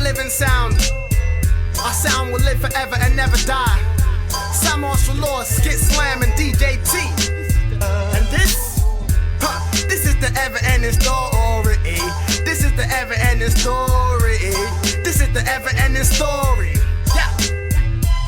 living sound. Our sound will live forever and never die. Sam Marshall Law, Skitslam, and DJ T. And this is the ever-ending story. This is the ever-ending story. This is the ever-ending story. Yeah,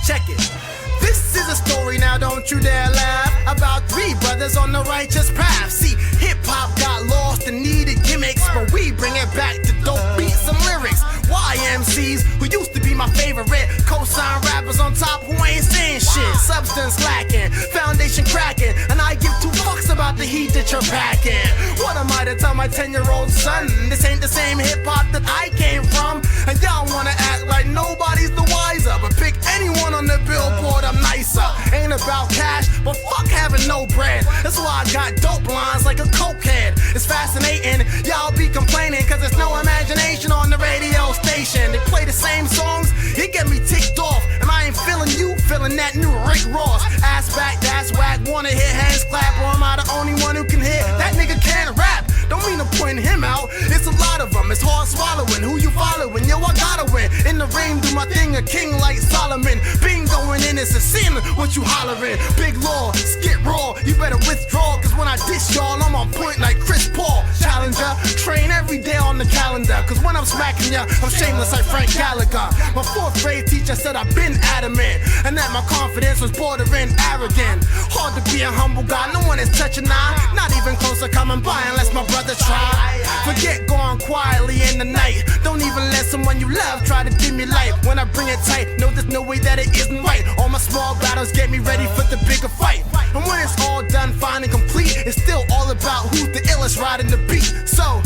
check it. This is a story, now don't you dare laugh, about three brothers on the righteous path. See, hip-hop got lost and needed gimmicks, but we bring it back to dope beats and lyrics. YMCs, who used to be my favorite, cosign rappers on top who ain't saying shit. Substance lacking, foundation cracking, and I give two fucks about the heat that you're packing. What am I to tell my 10-year-old son? This ain't the same hip-hop that I came from. And y'all wanna act like nobody's the wiser, but pick anyone on the billboard, I'm nicer. Ain't about cash, but fuck having no bread. That's why I got dope lines like a cokehead. It's fascinating, y'all be complaining, cause there's no imagination on the radio station. They play the same songs, it get me ticked off. And I ain't feeling you, feeling that new Rick Ross. Ass back, that's whack, wanna hit hands clap, or am I the only one who can hit? That nigga can't rap, don't mean to point him out. It's a lot of them, it's hard swallowing. Who you following? Yo, I gotta win. In the ring, do my thing, a king like Solomon. Bing going in, it's a sin, what you hollering? Big law, skit raw, you better withdraw, cause when I diss y'all, I'm on point like Chris Paul. Challenger, train every day on the calendar, cause when I'm smacking ya, I'm shameless like Frank Gallagher. My fourth grade teacher said I've been adamant, and that my confidence was bordering arrogant. Hard to be a humble guy, no one is touching I. Not even close to coming by unless my brother try. Forget going quietly in the night. Don't even let someone you love try to dim your light. When I bring it tight, know there's no way that it isn't right. All my small battles get me ready for the bigger fight. And when it's all done, fine and complete, it's still all about who's the illest riding the beat. So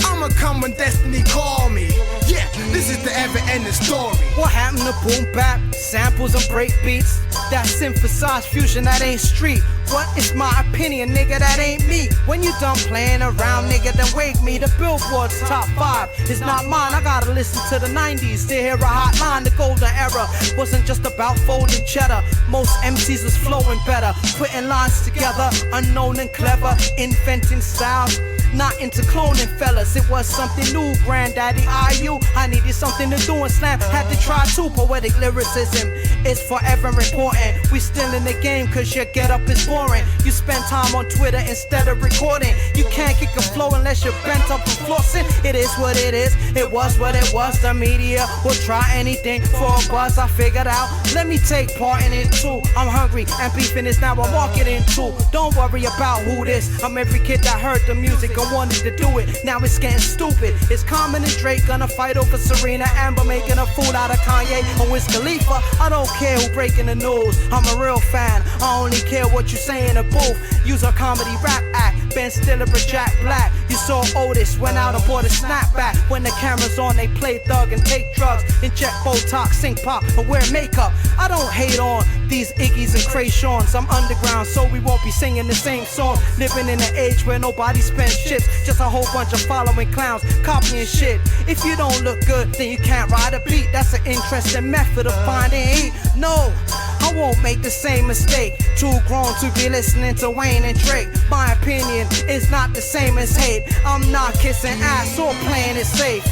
I'ma come when destiny call me. Yeah, this is the ever-ending story. What happened to boom bap, samples and break beats? That synthesized fusion, that ain't street. What is my opinion, nigga, that ain't me. When you done playing around, nigga, then wake me. The Billboard's top 5 is not mine. I gotta listen to the 90s to hear a hot line. The golden era wasn't just about folding cheddar. Most MCs was flowing better, putting lines together, unknown and clever, inventing styles. Not into cloning fellas, it was something new. Granddaddy IU, I needed something to do and slam. Had to try too. Poetic lyricism is forever important. We still in the game cause your get up is boring. You spend time on Twitter instead of recording. You can't kick a flow unless you're bent up and flossing. It is what it is, it was what it was. The media will try anything for a buzz. I figured out, let me take part in it too. I'm hungry and beefing is now I'm marketing too. Don't worry about who this, I'm every kid that heard the music and wanted to do it. Now it's getting stupid. It's Common and Drake gonna fight over Serena Amber, making a fool out of Kanye and Wiz Khalifa. I don't care who breaking the news, I'm a real fan. I only care what you say in a booth. Use a comedy rap act, Ben Stiller or Jack Black. You saw Otis went out and bought a snapback. When the camera's on, they play thug and take drugs, inject Botox, sing pop, and wear makeup. I don't hate on these Iggy's and Crayshawns. I'm underground, so we won't be singing the same song. Living in an age where nobody spends chips, just a whole bunch of following clowns, copying shit. If you don't look good, then you can't ride a beat. That's an interesting method of finding heat. No, I won't make the same mistake. Too grown to be listening to Wayne and Drake. My opinion is not the same as hate. I'm not kissing ass or playing it safe.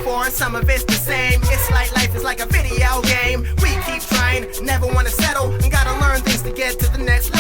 before and some of it's the same. It's like life is like a video game. We keep trying, never wanna settle, and gotta learn things to get to the next level.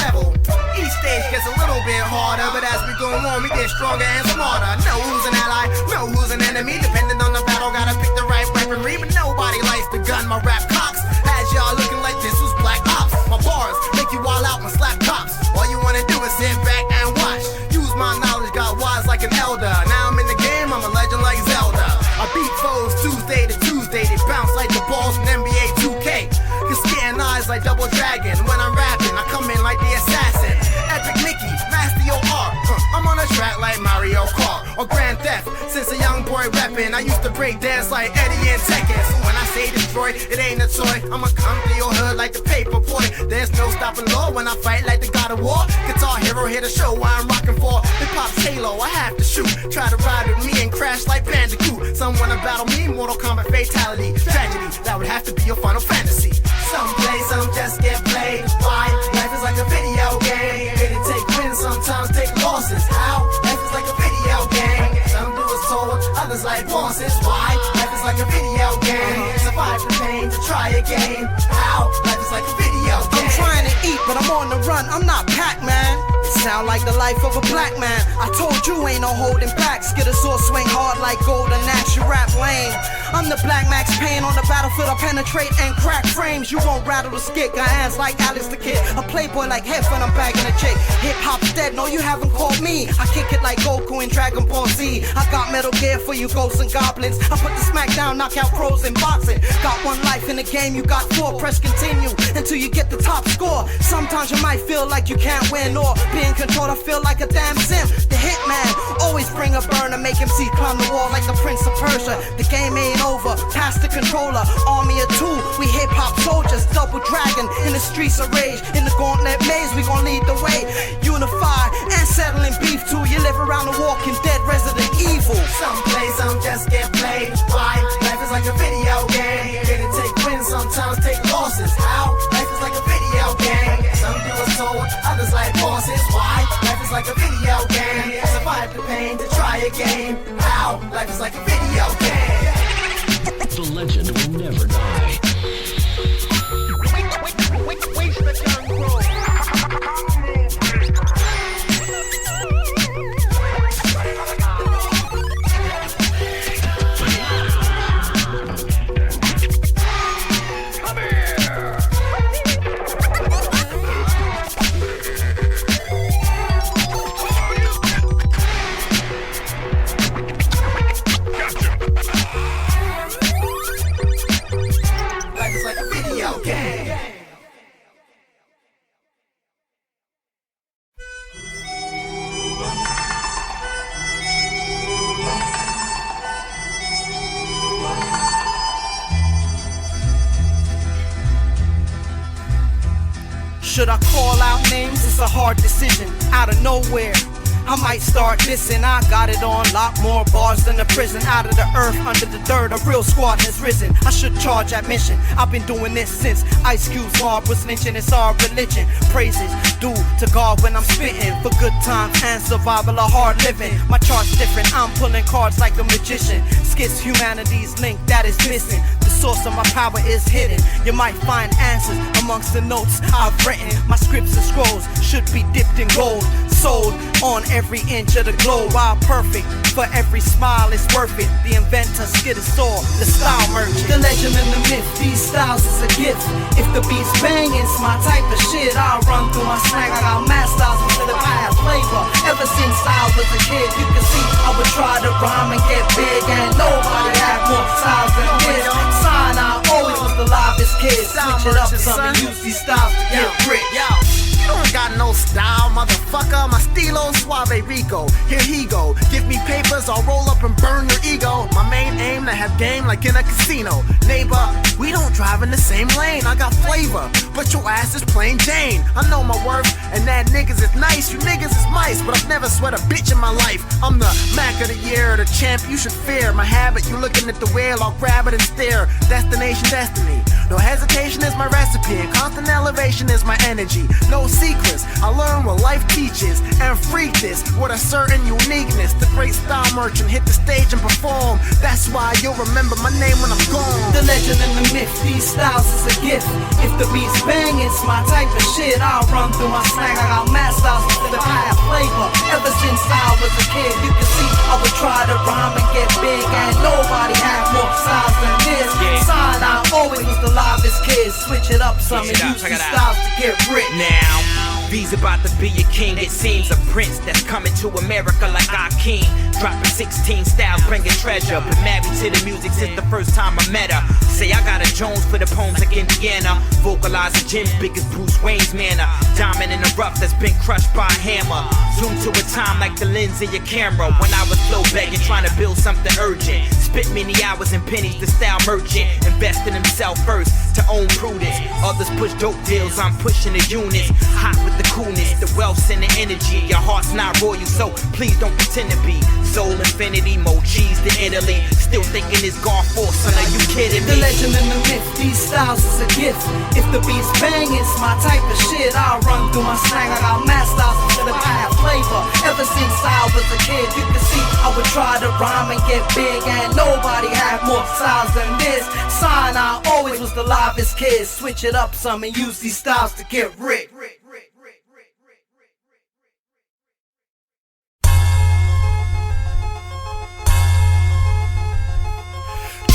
dragon. When I'm rapping, I come in like the assassin. Epic Mickey, master your art. I'm on a track like Mario Kart or Grand Theft. Since a young boy rapping, I used to break dance like Eddie and Tekken. So when I say destroy, it ain't a toy. I'ma come to your hood like the paper boy. There's no stopping law when I fight like the God of War. Guitar hero here to show why I'm rocking for. Hip hop's Halo, I have to shoot. Try to ride with me and crash like Bandicoot. Someone to battle me, Mortal Kombat fatality. Tragedy, that would have to be your final fantasy. Some play, some just get played. Why? Life is like a video game. It'll take wins, sometimes take losses. How? Life is like a video game. Some do it sold, others like bosses. Why? Life is like a video game. Survive the pain to try again. How? Life is like a video game. I'm trying to eat, but I'm on the run. I'm not Pac-Man. It sound like the life of a black man. I told you ain't no holding back. Skittersaw swing hard like golden axe. You rap lame. I'm the Black Max Payne on the battlefield. I penetrate and crack frames. You won't rattle the skit. Got hands like Alice the Kid. A playboy like Hef when I'm bagging a chick. Hip hop's dead. No, you haven't called me. I kick it like Goku in Dragon Ball Z. I got Metal Gear for you ghosts and goblins. I put the smack down, knock out pros in boxing. Got one life in the game, you got four. Press continue until you get the top score. Sometimes you might feel like you can't win or being controlled. I feel like a damn sim. The hitman always bring a burner, make MC climb the wall like the Prince of Persia. The game ain't over, pass the controller. Army of two, we hip hop soldiers. Double dragon in the streets of rage. In the gauntlet maze, we gon' lead the way. Unify and settling beef too. You live around the Walking Dead, Resident Evil. Some play, some just get played. Why? Life is like a video game. It'll take wins, sometimes take losses. How? Life is like a video game. Some do it sold, others like bosses. Why? Life is like a video game. Survive the pain to try again. How? Life is like a video game. The legend will never die. Waste the young bro. Should I call out names? It's a hard decision. Out of nowhere, I might start dissing. I got it on lock, more bars than the prison. Out of the earth, under the dirt, a real squad has risen. I should charge admission. I've been doing this since Ice Cube's mob was lynching. It's our religion. Praises due to God when I'm spitting. For good times and survival of hard living. My chart's different. I'm pulling cards like a magician. Skits humanity's link that is missing. The source of my power is hidden. You might find answers amongst the notes I've written. My scripts and scrolls should be dipped in gold. Sold on every inch of the globe. While perfect, for every smile it's worth it. The inventor, Skittersaw, the style merchant. The legend and the myth, these styles is a gift. If the beat's banging, it's my type of shit. I'll run through my slang, I got mad styles instead of I have flavor. Ever since I was a kid, you can see I would try to rhyme and get big. And nobody had more styles than this. Sign, I always was the livest kid. Switch it up, some and use these styles to get rich. You don't got no style, motherfucker. My stilo suave Rico. Here he go. Give me papers, I'll roll up and burn your ego. My main aim to have game like in a casino. Neighbor, we don't drive in the same lane. I got flavor, but your ass is plain Jane. I know my worth, and that niggas is nice. You niggas is mice, but I've never sweat a bitch in my life. I'm the Mac of the year, the champ you should fear. My habit, you looking at the whale, I'll grab it and stare. Destination, destiny. No hesitation is my recipe, and constant elevation is my energy. No secrets, I learn what life teaches, and freak this with a certain uniqueness. The great style merchant hit the stage and perform. That's why you'll remember my name when I'm gone. The legend and the myth, these styles is a gift. If the beat's bang, it's my type of shit. I'll run through my slang, I got mad styles instead of I have flavor. Ever since I was a kid, you can see I would try to rhyme and get big, and nobody had more styles than this. Sign, I always was the livest kid. Switch it up some and use these styles to get rich. Now V's about to be a king, it seems. A prince that's coming to America like our king. Dropping 16 styles, bringing treasure. Been married to the music since the first time I met her. Say I got a Jones for the poems like Indiana. Vocalizing Jim's biggest Bruce Wayne's manner. Diamond in the rough that's been crushed by a hammer. Zoom to a time like the lens in your camera. When I was flow begging, trying to build something urgent. Spit many hours and pennies, the style merchant. Invest in himself first to own prudence. Others push dope deals, I'm pushing the units. Hot with the coolness, the wealth and the energy. Your heart's not royal, so please don't pretend to be. Soul infinity, more cheese than Italy. Still thinking it's gone force, son, are you kidding The me? legend and the myth, these styles is a gift. If the beat's bang, it's my type of shit. I'll run through my slang, I got mad styles instead of I have flavor. Ever since I was a kid, you can see I would try to rhyme and get big, and nobody had more styles than this. Sign, I always was the livest kid. Switch it up some and use these styles to get rich.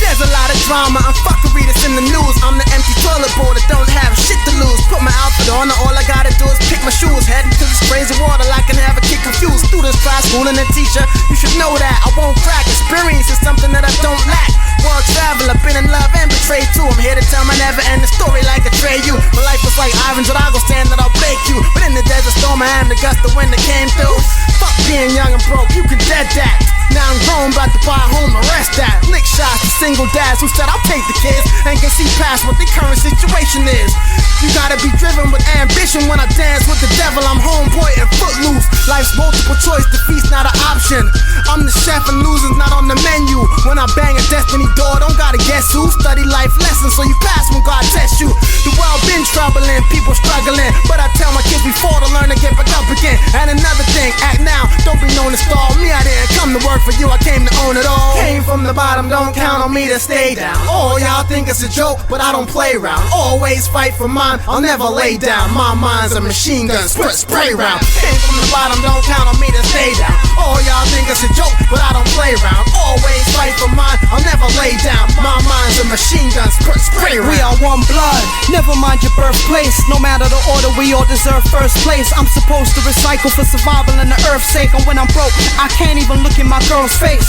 There's a lot of drama and fuckery that's in the news. I'm the empty toilet bowl that don't have shit to lose. Put my outfit on and all I gotta do is pick my shoes. Heading to this crazy water like I never get confused. Students try schooling a teacher, you should know that I won't crack. Experience is something that I don't lack. World traveler, been in love and betrayed too. I'm here to tell my never-ending story like Atreyu. My life was like Ivan Drago saying that I'll break you. But in the desert storm I am the gust of wind that came through. Fuck being young and broke, you can dead that. Now I'm grown, about to buy a home to rest at. Lick shots to single dads who said I'll take the kids and can see past what the current situation is. You gotta be driven with ambition when I dance with the devil. I'm homeboy and footloose. Life's multiple choice, defeat's not an option. I'm the chef and losing's not on the menu. When I bang a destiny door, don't gotta guess who. Study life lessons so you pass when God tests you. The world been troubling, people struggling, but I tell my kids before to learn to get back up again. And another thing, act now, don't be known to stall me. I didn't come to work for you, I came to own it all. Came from the bottom, don't count on me to stay down. Oh, y'all think it's a joke, but I don't play around. Always fight for mine, I'll never lay down. My mind's a machine gun, spray round. Came from the bottom, don't count on me to stay down. Oh, y'all think it's a joke, but I don't play around. Always fight for mine, I'll never lay down. My mind's a machine gun, spray round. We are one blood, never mind your birthplace. No matter the order, we all deserve first place. I'm supposed to recycle for survival and the earth's sake. And when I'm broke, I can't even look in my girl's face.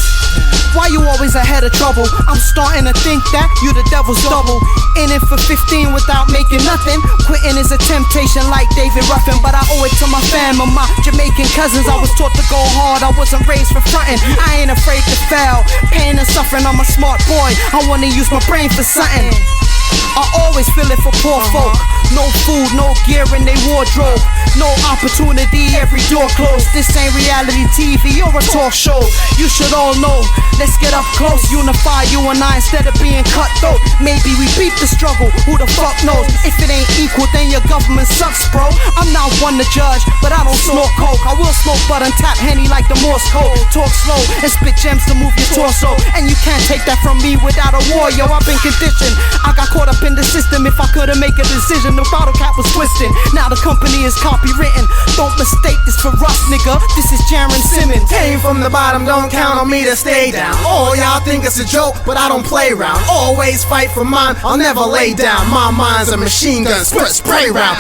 Why you always ahead of trouble? I'm starting to think that you the devil's double. In it for 15 without making nothing. Quitting is a temptation like David Ruffin, but I owe it to my fam and my Jamaican cousins. I was taught to go hard, I wasn't raised for frontin'. I ain't afraid to fail, pain and suffering, I'm a smart boy. I wanna use my brain for something. I always feel it for poor folk. No food, no gear in they wardrobe. No opportunity, every door closed. This ain't reality TV or a talk show. You should all know, let's get up close. Unify you and I instead of being cutthroat. Maybe we beat the struggle, who the fuck knows? If it ain't equal, then your government sucks, bro. I'm not one to judge, but I don't smoke coke. I will smoke but untap Henny like the Morse code. Talk slow and spit gems to move your torso. And you can't take that from me without a war, yo. I've been conditioned, I got caught up in the system. If I couldn't make a decision, the bottle cap was twisting. Now the company is copywritten. Don't mistake this for us, nigga. This is Jaron Simmons. Came from the bottom, don't count on me to stay down. Oh, y'all think it's a joke, but I don't play around. Always fight for mine, I'll never lay down. My mind's a machine gun, spray round.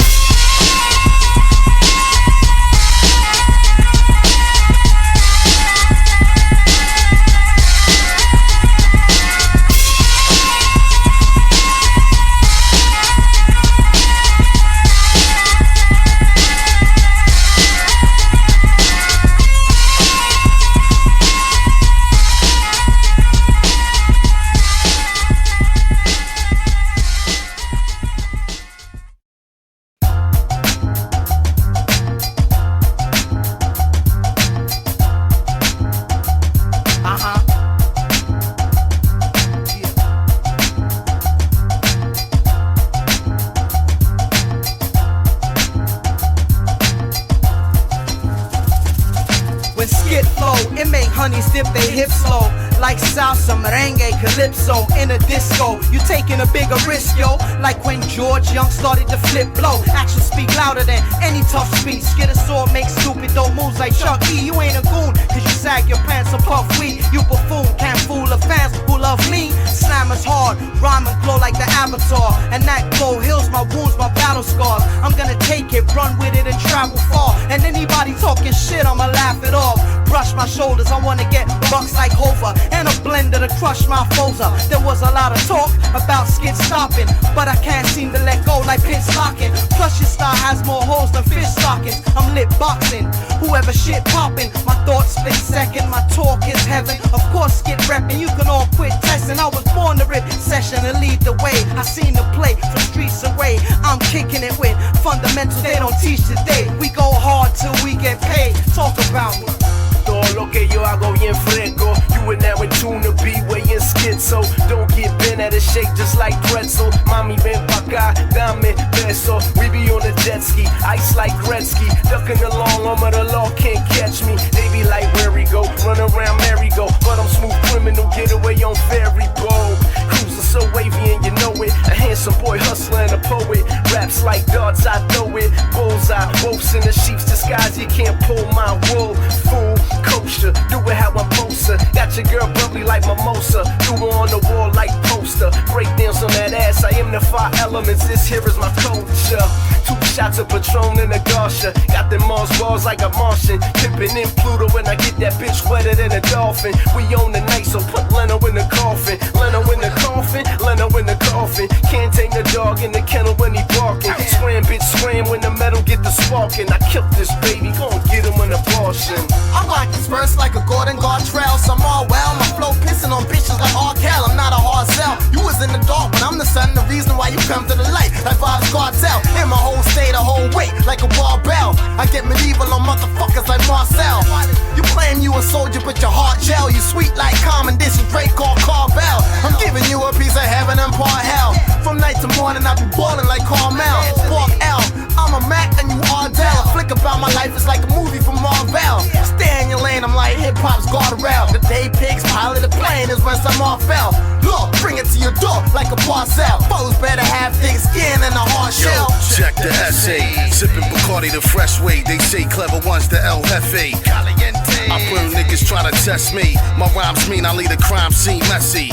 When skit flow, it make honeys dip they hips low. Like salsa, merengue, calypso in a disco. You taking a bigger risk, yo. Like when George Young started to flip blow. Actions speak louder than any tough speech. Get a sword, make stupid dope moves like Chuck E. You ain't a goon, cause you sag your pants and puff weed. You buffoon, can't fool the fans who love me. Slam is hard, rhyme and glow like the avatar. And that glow heals my wounds, my battle scars. I'm gonna take it, run with it and travel far. And anybody talking shit, I'ma laugh it off. Brush my my shoulders. I wanna get bucks like Hova and a blender to crush my foes up. There was a lot of talk about skit stopping, but I can't seem to let go like pit stocking. Plus your style has more holes than fish stockings. I'm lit boxing, whoever shit popping. My thoughts split second, my talk is heaven. Of course skit reppin', you can all quit testing. I was born to rip session and lead the way. I seen the play from streets away. I'm kicking it with fundamentals they don't teach today. We go hard till we get paid. Talk about me. Todo lo que yo hago bien fresco. You are now in tune to be way in schizo. Don't get bent at a shake just like pretzel. Mami ven pa' acá, dame beso. We be on a jet ski, ice like Gretzky. Ducking along, armor the law can't catch me. They be like where he go, run around merry-go. But I'm smooth criminal, get away on ferry boat. Cruising so wavy and you know it. A handsome boy hustler and a poet. Raps like darts, I throw it. Bullseye, wolves in the sheep's disguise. You can't pull my wool, fool. Kosher, do it how I'm poster. Got your girl bubbly like mimosa. Do her on the wall like poster. Breakdance on that ass, I am the 5 elements. This here is my culture. 2 shots of Patron in a Garsha. Got them Mars bars like a Martian. Tipping in Pluto when I get that bitch wetter than a dolphin. We own the night, so put Leno in the coffin. Leno in the coffin, Leno in the coffin. Can't take the dog in the kennel when he barking. Scram, bitch, scram when the metal get the sparking. I killed this baby, gon' get him an abortion. I rock this verse like a Gordon Gartrell. Some all well, my flow pissing on bitches like R. Cal. I'm not a hard sell. You was in the dark, but I'm the sun, the reason why you come to the light. Like Bob's Cartel. In my whole state, a whole weight like a barbell. I get medieval on motherfuckers like Marcel. You claim you a soldier, but your heart gel. You sweet like common, this is Drake called Carvel. I'm giving you a piece of heaven and part hell. From night to morning, I be ballin' like Carmel. Spark L. I'm a Mac and you Ardell. A flick about my life is like a movie from Marvel. Stay in your lane, I'm like hip-hop's guardrail. The day pigs pilot a plane is when some off fell. Look, bring it to your door like a parcel. Foes better have thick skin and a hard shell. Check the essay. Sipping Bacardi the fresh way. They say clever ones the El Jefe. I burn niggas try to test me. My rhymes mean I leave the crime scene messy.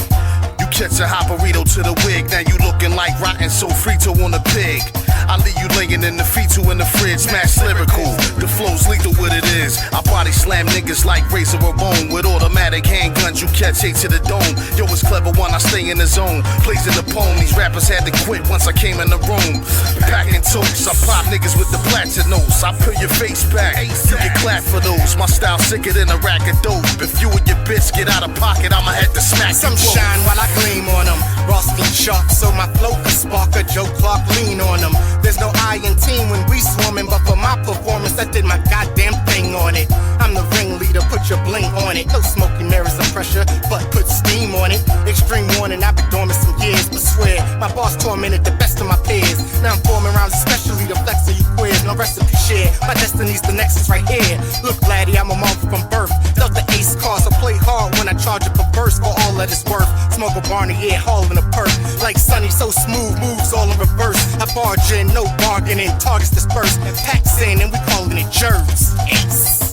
You catch a hot burrito to the wig. Now you looking like rotten sofrito on a pig. I leave you laying in the fetal in the fridge, smash lyrical. The flow's lethal what it is. I body slam niggas like Razor Ramon. With automatic handguns, you catch hate to the dome. Yo, it's clever one, I stay in the zone. Plays in the poem, these rappers had to quit once I came in the room. Packing toast, I pop niggas with the platinos. I peel your face back, you get clapped for those. My style sicker than a rack of dope. If you and your bitch get out of pocket, I'ma have to smack some you shine while I gleam on them. Rusty sharp, so my flow can spark a Joe Clark lean on them. There's no I in team when we swarming, but for my performance, I did my goddamn thing on it. I'm the ringleader, put your bling on it. No smoky mirrors and pressure, but put steam on it. Extreme warning, I've been dormant some years, but swear, my boss tormented the best of my peers. Now I'm forming rounds, especially the flex of you queers. No recipe share, my destiny's the nexus right here. Look, laddie, I'm a monk from birth. Dealt the ace card, so play hard when I charge up a verse for all that it's worth. Smoke a Barney, yeah, hauling a perk. Like Sunny, so smooth, moves all in reverse. I barge in, no bargaining, targets dispersed. Packs in, and we calling it jerks. Ace.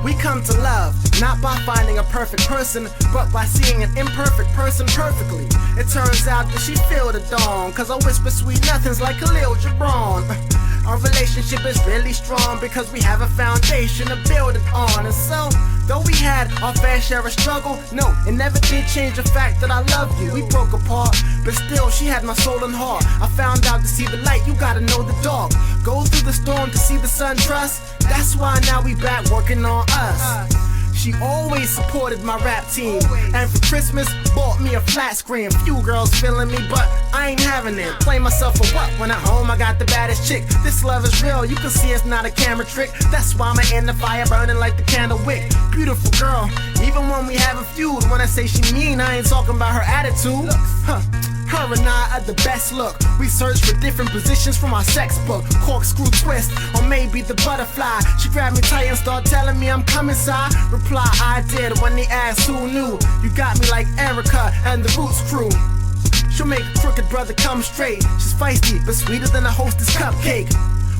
We come to love, not by finding a perfect person, but by seeing an imperfect person perfectly. It turns out that she feel the dawn, cause I whisper sweet nothings like Khalil Gibran. Our relationship is really strong because we have a foundation to build it on. And so, though we had our fair share of struggle, no, it never did change the fact that I love you. We broke apart, but still she had my soul and heart. I found out to see the light, you gotta know the dark. Go through the storm to see the sun, trust. That's why now we back working on us. She always supported my rap team. And for Christmas, bought me a flat screen. Few girls feeling me, but I ain't having it. Play myself for what? When at home, I got the baddest chick. This love is real, you can see it's not a camera trick. That's why I'm in the fire, burning like the candle wick. Beautiful girl, even when we have a feud. When I say she mean, I ain't talking about her attitude. Huh. Her and I are the best look. We search for different positions from our sex book. Corkscrew twist, or maybe the butterfly. She grabbed me tight and started telling me I'm coming, side. Reply, I did when they asked who knew. You got me like Erica and the Roots crew. She'll make a crooked brother come straight. She's feisty, but sweeter than a hostess cupcake.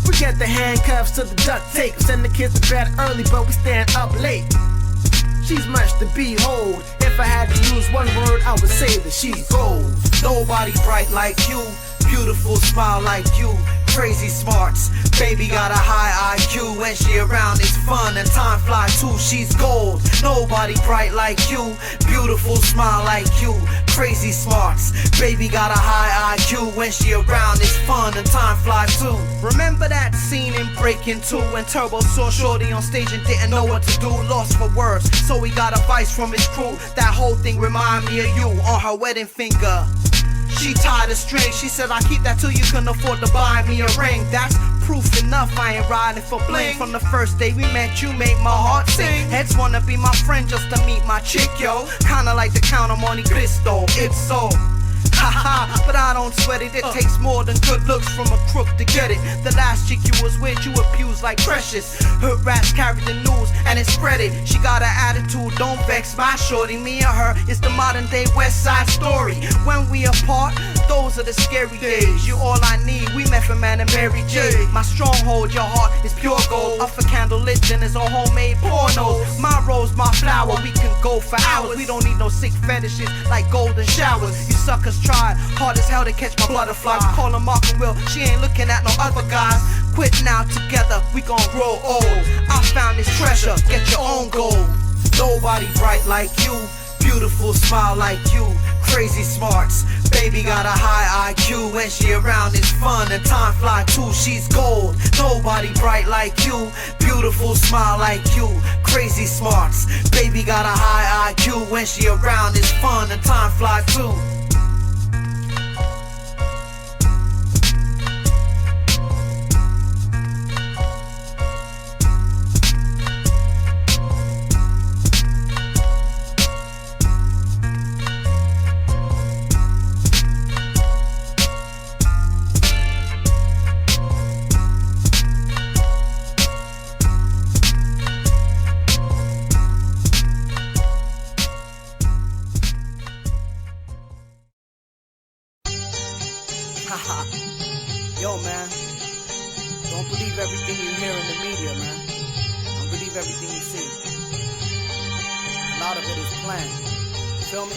We get the handcuffs to the duct tape. Send the kids to bed early, but we stand up late. She's much to behold. If I had to use one word, I would say that she's gold. Nobody bright like you, beautiful smile like you, crazy smarts. Baby got a high IQ. When she around, it's fun and time fly too. She's gold. Nobody bright like you, beautiful smile like you, crazy smarts. Baby got a high IQ. When she around, it's fun and time fly too. Remember that scene in Breaking 2 when Turbo saw Shorty on stage and didn't know what to do, lost for words, so he got advice from his crew. That whole thing remind me of you on her wedding finger. She tied a string, she said I keep that till you can afford to buy me a ring. That's proof enough, I ain't riding for bling. From the first day we met, you made my heart sing. Heads wanna be my friend just to meet my chick, yo. Kinda like the Count of Monte Cristo, it's so. Haha, but I don't sweat it. It takes more than good looks from a crook to get it. The last chick you was with, you abused like precious. Her rats carried the news and it spread it. She got an attitude, don't vex my shorty. Me and her is the modern day West Side Story. When we apart, those are the scary days. You all I need, we Method Man and Mary J. My stronghold, your heart is pure gold. Up for candlelit dinners or homemade pornos. My rose, my flower, we can go for hours. We don't need no sick fetishes like golden showers. You suckers tried hard as hell to catch my butterflies. Call her Mark and Will, she ain't looking at no other guys. Quit now, together we gon' grow old. I found this treasure, get your own gold. Nobody bright like you, beautiful smile like you, crazy smarts. Baby got a high IQ. When she around, it's fun and time fly too. She's gold. Nobody bright like you, beautiful smile like you, crazy smarts. Baby got a high IQ. When she around, it's fun and time fly too. Yo, man, don't believe everything you hear in the media, man. Don't believe everything you see. A lot of it is planned. Feel me?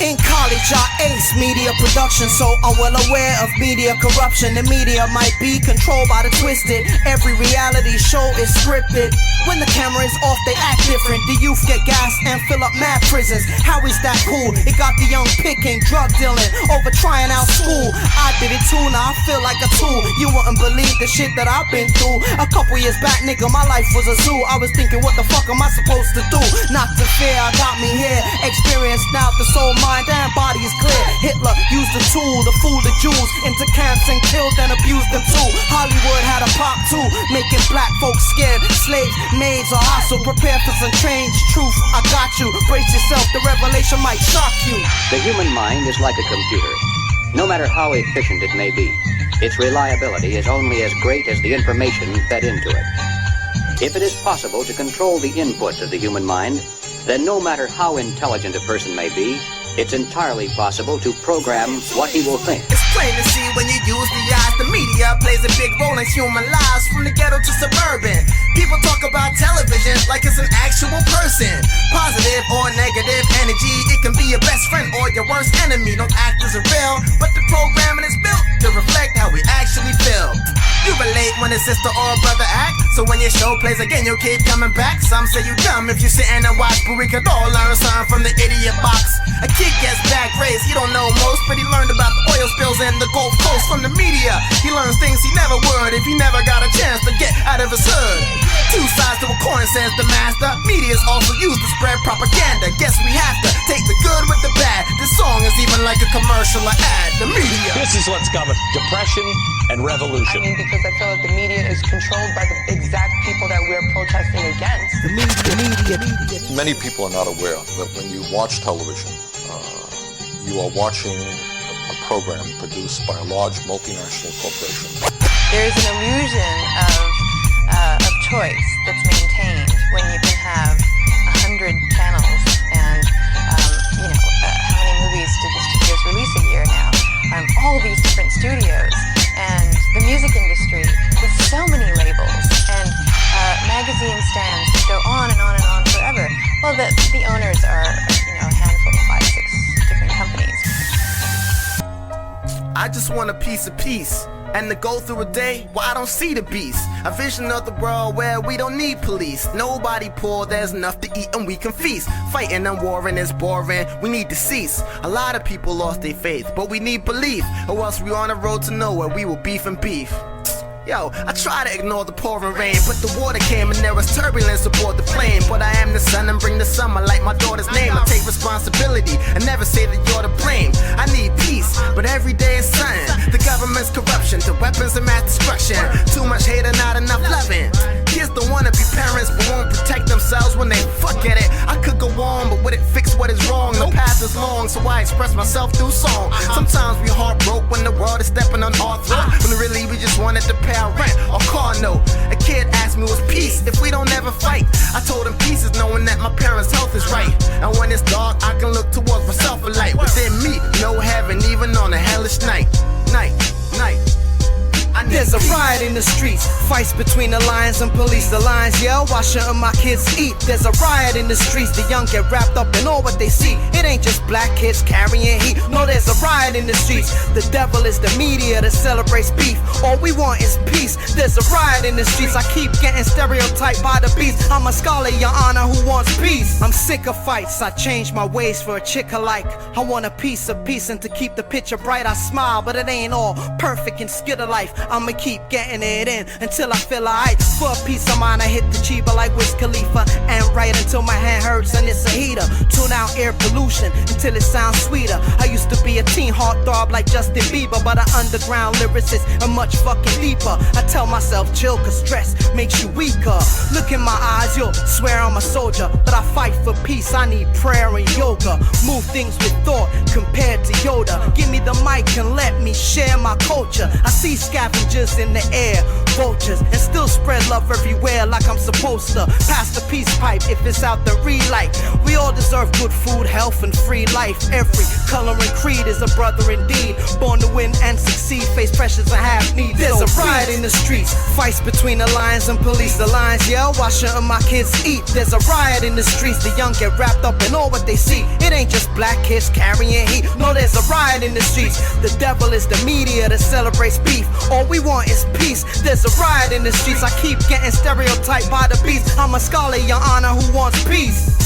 In college, I ace media production, so I'm well aware of media corruption. The media might be controlled by the twisted. Every reality show is scripted. When the camera is off, they act different. The youth get gas and fill up mad prisons. How is that cool? It got the young picking, drug dealing, over trying out school. I did it too, now I feel like a tool. You wouldn't believe the shit that I've been through. A couple years back, nigga, my life was a zoo. I was thinking, what the fuck am I supposed to do? Not to fear, I got me here. Experience now, the soul, mind, and body is clear. Hitler used the tool to fool the Jews into camps and killed and abused them too. Hollywood had a pop too, making black folks scared. Slaves, maids, or hostile. Prepare for some change. Truth, I got you. Brace yourself, the revelation might shock you. The human mind is like a computer. No matter how efficient it may be, its reliability is only as great as the information fed into it. If it is possible to control the input of the human mind, then no matter how intelligent a person may be, it's entirely possible to program what he will think. It's plain to see when you use the eyes. The media plays a big role in human lives, from the ghetto to suburban. People talk about television like it's an actual person. Positive or negative energy, it can be your best friend or your worst enemy. No actors are real, but the programming is built to reflect how we actually feel. You relate when a sister or a brother act, so when your show plays again, you'll keep coming back. Some say you dumb if you sit and watch, but we could all learn something from the idiot box. A kid gets back raised, he don't know most, but he learned about the oil spills and the Gulf Coast from the media. He learns things he never would if he never got a chance to get out of his hood. Two sides to a coin, says the master. Media is also used to spread propaganda. Guess we have to take the good with the bad. This song is even like a commercial or ad. The media. This is what's coming. Depression and revolution. I mean, because I feel like the media is controlled by the exact people that we're protesting against. The media. Many people are not aware that when you watch television, you are watching a program produced by a large multinational corporation. There's an illusion of choice that's maintained when you can have 100 channels and, how many movies did the studios release a year now? All these different studios and the music industry with so many labels and magazine stands that go on and on and on forever. Well, the owners are, a handful of 5-6 different companies. I just want a piece of peace. And to go through a day where I don't see the beast. A vision of the world where we don't need police. Nobody poor, there's enough to eat and we can feast. Fighting and warring is boring, we need to cease. A lot of people lost their faith, but we need belief. Or else we on a road to nowhere, we will beef and beef. Yo, I try to ignore the pouring rain, but the water came and there was turbulence aboard the plane. But I am the sun and bring the summer like my daughter's name. I take responsibility and never say that you're to blame. I need peace, but every day is something. The government's corruption, to weapons of mass destruction. Too much hate and not enough loving. Kids don't wanna be parents but won't protect themselves when they fuck at it. I could go on, but would it fix what is wrong? The path is long, so I express myself through song. Sometimes we heartbroken when the world is stepping on our throat. When really we just wanted to pay our rent or car note. A kid asked me what's peace if we don't ever fight. I told him peace is knowing that my parents' health is right. And when it's dark, I can look towards myself a light. Within me, no heaven even on a hellish night. There's a riot in the streets, fights between the lions and police. The lions yell, why shouldn't my kids eat? There's a riot in the streets, the young get wrapped up in all what they see. It ain't just black kids carrying heat. No, there's a riot in the streets. The devil is the media that celebrates beef. All we want is peace. There's a riot in the streets. I keep getting stereotyped by the beast. I'm a scholar, your honor, who wants peace. I'm sick of fights, I changed my ways for a chick alike. I want a piece of peace, and to keep the picture bright I smile. But it ain't all perfect and skid of life. I'ma keep getting it in until I feel alright. For a piece of mind I hit the chiba like Wiz Khalifa and right until my hand hurts and it's a heater. Tune out air pollution until it sounds sweeter. I used to be a teen heartthrob like Justin Bieber, but an underground lyricist and much fucking deeper. I tell myself chill cause stress makes you weaker. Look in my eyes, you'll swear I'm a soldier, but I fight for peace. I need prayer and yoga. Move things with thought compared to Yoda. Give me the mic and let me share my culture. I see scavengers in the air, vultures, and still spread love everywhere like I'm supposed to. Pass the peace pipe if it's out the relight. We all deserve good food, health, and free life. Every color and creed is a brother indeed. Born to win and succeed, face pressures and have needs. There's a riot in the streets, fights between the lions and police. The lions yell, why shouldn't my kids eat? There's a riot in the streets, the young get wrapped up in all what they see. It ain't just black kids carrying heat. No, there's a riot in the streets. The devil is the media that celebrates beef. All we want is peace. There's a riot in the streets. I keep getting stereotyped by the beast. I'm a scholar, your honor, who wants peace.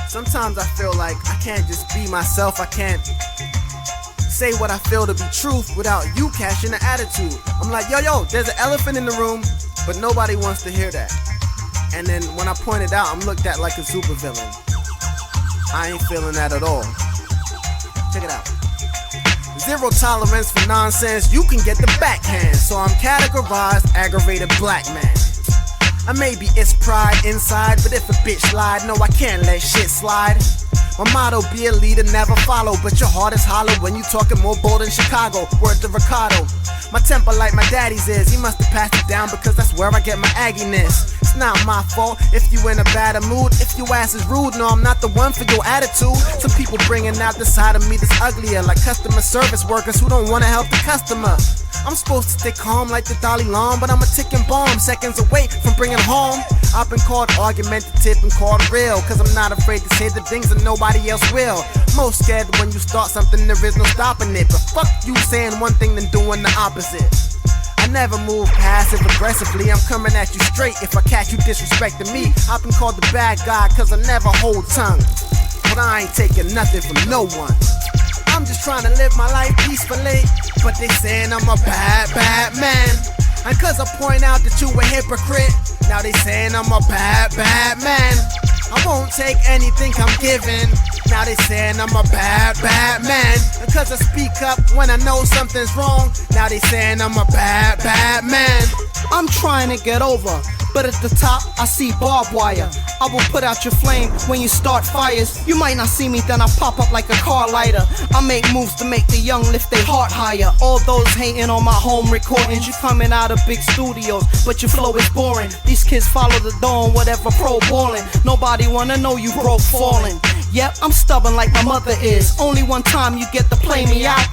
Sometimes I feel like I can't just be myself. I can't say what I feel to be truth without you catching the attitude. I'm like, yo, there's an elephant in the room, but nobody wants to hear that. And then when I point it out, I'm looked at like a supervillain. I ain't feeling that at all. Check it out. Zero tolerance for nonsense, you can get the backhand. So I'm categorized aggravated black man. And maybe it's pride inside, but if a bitch lied, no, I can't let shit slide. My motto, be a leader, never follow, but your heart is hollow when you talking more bold in Chicago. Word to Ricardo. My temper like my daddy's is, he must have passed it down because that's where I get my agginess. It's not my fault if you in a bad mood, if your ass is rude, no, I'm not the one for your attitude. Some people bringing out the side of me that's uglier, like customer service workers who don't want to help the customer. I'm supposed to stay calm like the Dalai Lama, but I'm a ticking bomb, seconds away from bringing home. I've been called argumentative and called real, cause I'm not afraid to say the things that nobody else will. Most scared when you start something, there is no stopping it. But fuck you saying one thing then doing the opposite. I never move passive aggressively, I'm coming at you straight if I catch you disrespecting me. I've been called the bad guy cause I never hold tongue, but I ain't taking nothing from no one. I'm just trying to live my life peacefully, but they saying I'm a bad, bad man. And cause I point out that you a hypocrite, now they saying I'm a bad, bad man. I won't take anything I'm given, now they saying I'm a bad, bad man. And cause I speak up when I know something's wrong, now they saying I'm a bad, bad man. I'm trying to get over, but at the top I see barbed wire. I will put out your flame when you start fires. You might not see me, then I pop up like a car lighter. I make moves to make the young lift their heart higher. All those hating on my home recordings, you coming out of big studios, but your flow is boring. These kids follow the dawn, whatever pro ballin'. Nobody wanna know you broke falling. Yep, I'm stubborn like my mother is. Only one time you get to play me out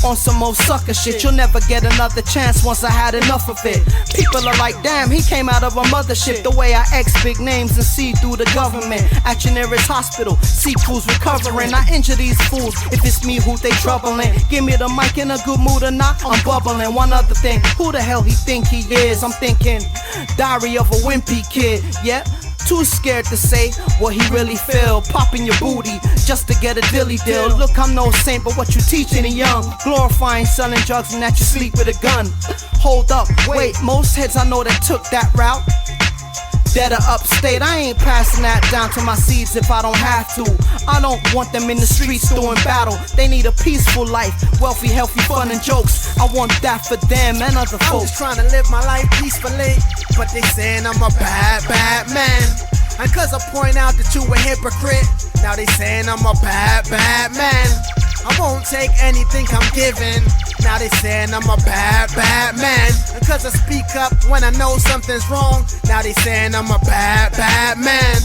on some old sucker shit. You'll never get another chance once I had enough of it. People are like, damn, he came out of a mothership. The way I X big names and see through the government. At your nearest hospital, see crews recovering. I injure these fools if it's me who they troubling. Give me the mic in a good mood or not, I'm bubbling. One other thing, who the hell he think he is? I'm thinking, Diary of a Wimpy Kid. Yep, too scared to say what he really feel. Popping your booty just to get a dilly deal. Look, I'm no saint, but what you teaching the young? Glorifying selling drugs and that you sleep with a gun. Hold up, wait, most heads I know that took that route, dead or upstate. I ain't passing that down to my seeds if I don't have to. I don't want them in the streets doing battle. They need a peaceful life, wealthy, healthy, fun and jokes. I want that for them and other folks. I'm just trying to live my life peacefully, but they saying I'm a bad, bad man. And cause I point out that you a hypocrite, now they saying I'm a bad, bad man. I won't take anything I'm given, now they saying I'm a bad, bad man. And cause I speak up when I know something's wrong, now they saying I'm a bad, bad man.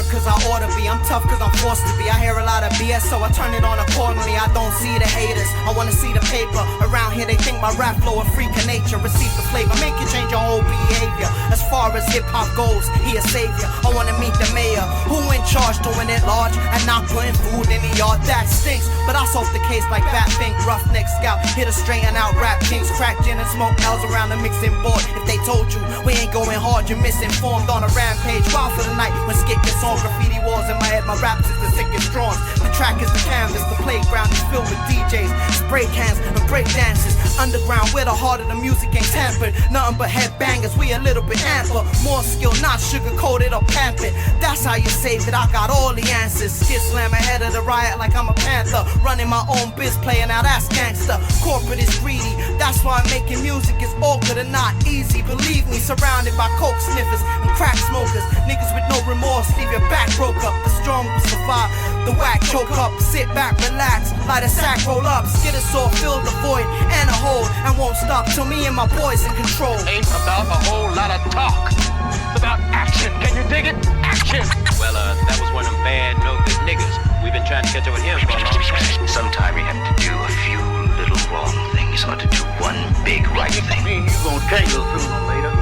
Cause I ought to be, I'm tough cause I'm forced to be. I hear a lot of BS, so I turn it on accordingly. I don't see the haters, I wanna see the paper. Around here they think my rap flow a freak of nature. Receive the flavor, make you change your whole behavior. As far as hip-hop goes, he a savior. I wanna meet the mayor, who in charge, doing it large and not putting food in the yard. That stinks, but I solve the case like Batfink, roughneck scout. Here to straighten out rap kings, crack gin and smoke L's around the mixing board. If they told you we ain't going hard, you're misinformed. On a rampage, wild for the night when skit gets on. Graffiti walls in my head, my raps is the sickest drawings. The track is the canvas, the playground is filled with DJs, spray cans and break dances. Underground where the heart of the music ain't tampered. Nothing but headbangers, we a little bit amper. More skill, not sugar-coated or pampered. That's how you save it, I got all the answers. Skitslam ahead of the riot like I'm a panther. Running my own biz, playing out that's gangster. Corporate is greedy, that's why making music is awkward and not easy. Believe me, surrounded by coke sniffers and crack smokers. Niggas with no remorse, leave your back broke up. The strong will survive, the whack choke up. Sit back, relax, light a sack, roll up. Skid a saw, fill the void and a hole, and won't stop till me and my boys in control. Ain't about a whole lot of talk, it's about action. Can you dig it? Action! Well, that was one of them bad, no good niggas. We've been trying to catch up with him for a long time. Sometimes you have to do a few little wrong things or to do one big right thing. Me and you gonna tangle sooner or later.